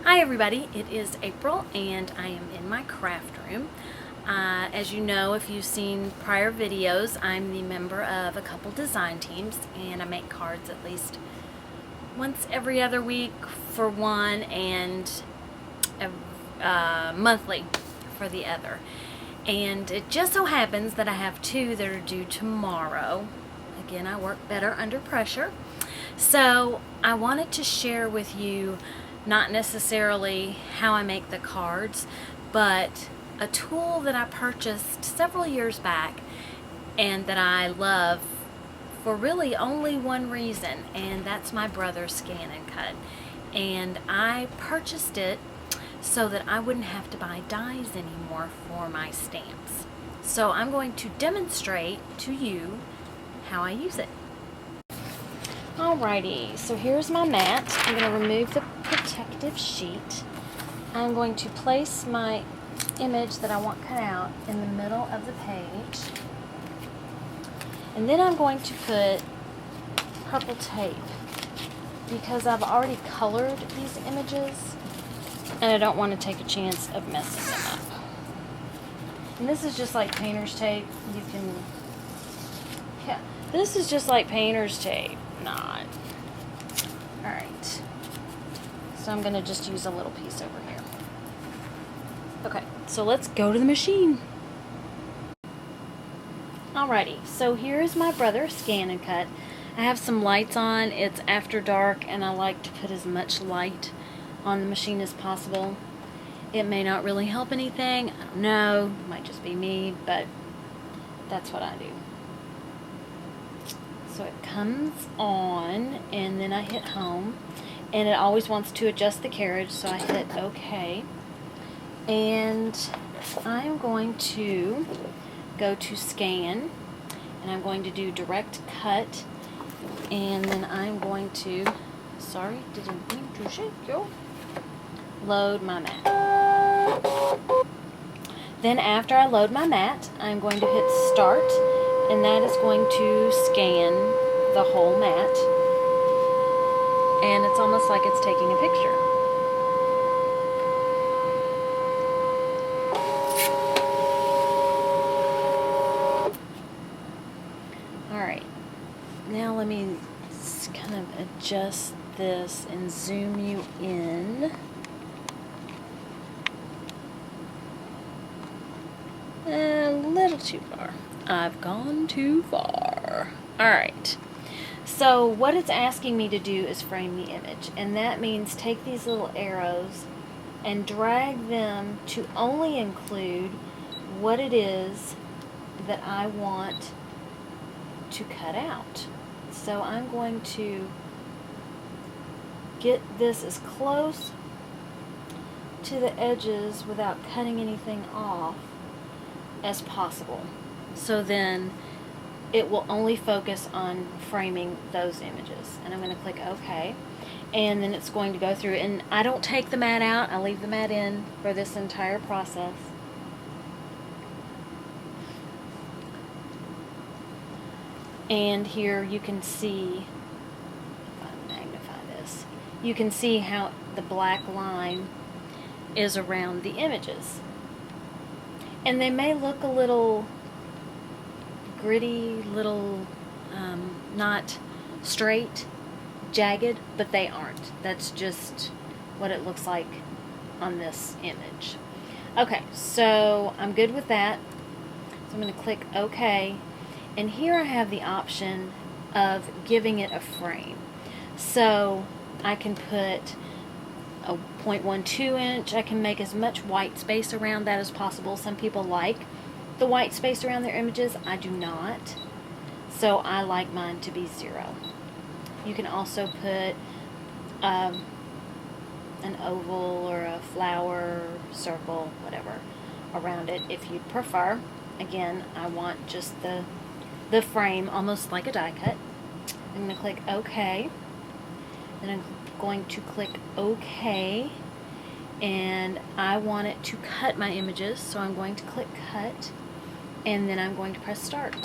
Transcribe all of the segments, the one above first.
Hi everybody, it is April and I am in my craft room. As you know, if you've seen prior videos, I'm the member of a couple design teams and I make cards at least once every other week for one and monthly for the other. And it just so happens that I have two that are due tomorrow. Again, I work better under pressure. So I wanted to share with you not necessarily how I make the cards, but a tool that I purchased several years back and that I love for really only one reason, and that's my brother's Scan and Cut. And I purchased it so that I wouldn't have to buy dies anymore for my stamps. So I'm going to demonstrate to you how I use it. Alrighty, so here's my mat. I'm going to remove the protective sheet. I'm going to place my image that I want cut out in the middle of the page. And then I'm going to put purple tape because I've already colored these images and I don't want to take a chance of messing them up. And this is just like painter's tape. This is just like painter's tape. Not. Alright. So I'm going to just use a little piece over here. Okay, so let's go to the machine. Alrighty, so here's my brother's Scan and Cut. I have some lights on. It's after dark and I like to put as much light on the machine as possible. It may not really help anything. I don't know. It might just be me, but that's what I do. So it comes on and then I hit home and it always wants to adjust the carriage, so I hit OK. And I'm going to go to scan and I'm going to do direct cut, and then I'm going to, sorry, didn't mean to shake you, load my mat. Then after I load my mat, I'm going to hit start, and that is going to scan the whole mat, and it's almost like it's taking a picture. Alright, now let me kind of adjust this and zoom you in. A little too far. I've gone too far. Alright, so what it's asking me to do is frame the image, and that means take these little arrows and drag them to only include what it is that I want to cut out. So I'm going to get this as close to the edges without cutting anything off as possible. So then it will only focus on framing those images. And I'm going to click OK. And then it's going to go through. And I don't take the mat out. I leave the mat in for this entire process. And here you can see, if I magnify this, you can see how the black line is around the images. And they may look a little gritty, little not straight, jagged, but they aren't. That's just what it looks like on this image. Okay, so I'm good with that. So I'm going to click OK. And here I have the option of giving it a frame. So I can put a 0.12 inch. I can make as much white space around that as possible. Some people like the white space around their images. I do not. So I like mine to be 0. You can also put an oval or a flower, circle, whatever, around it if you'd prefer. Again, I want just the frame, almost like a die cut. I'm going to click OK. Then I'm going to click OK. And I want it to cut my images, so I'm going to click cut. And then I'm going to press start.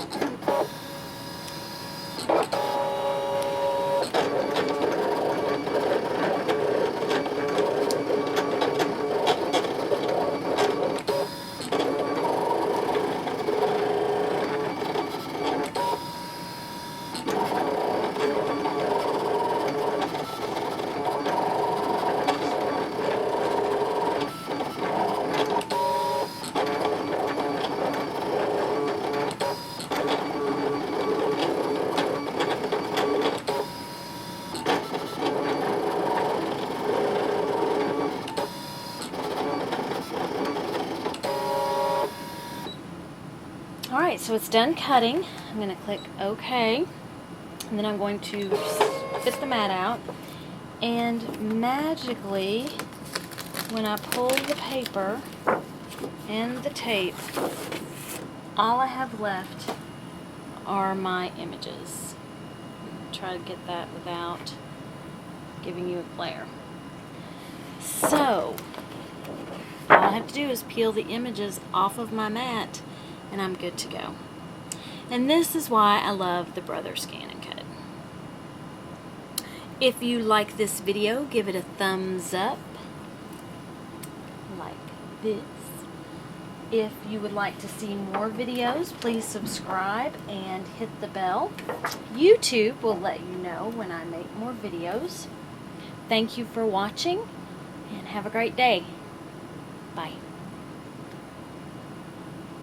Alright, so it's done cutting. I'm going to click OK. And then I'm going to spit the mat out. And magically, when I pull the paper and the tape, all I have left are my images. Try to get that without giving you a glare. So, all I have to do is peel the images off of my mat and I'm good to go. And this is why I love the Brother Scan and Cut. If you like this video, give it a thumbs up, like this. If you would like to see more videos, please subscribe and hit the bell. YouTube will let you know when I make more videos. Thank you for watching and have a great day. Bye.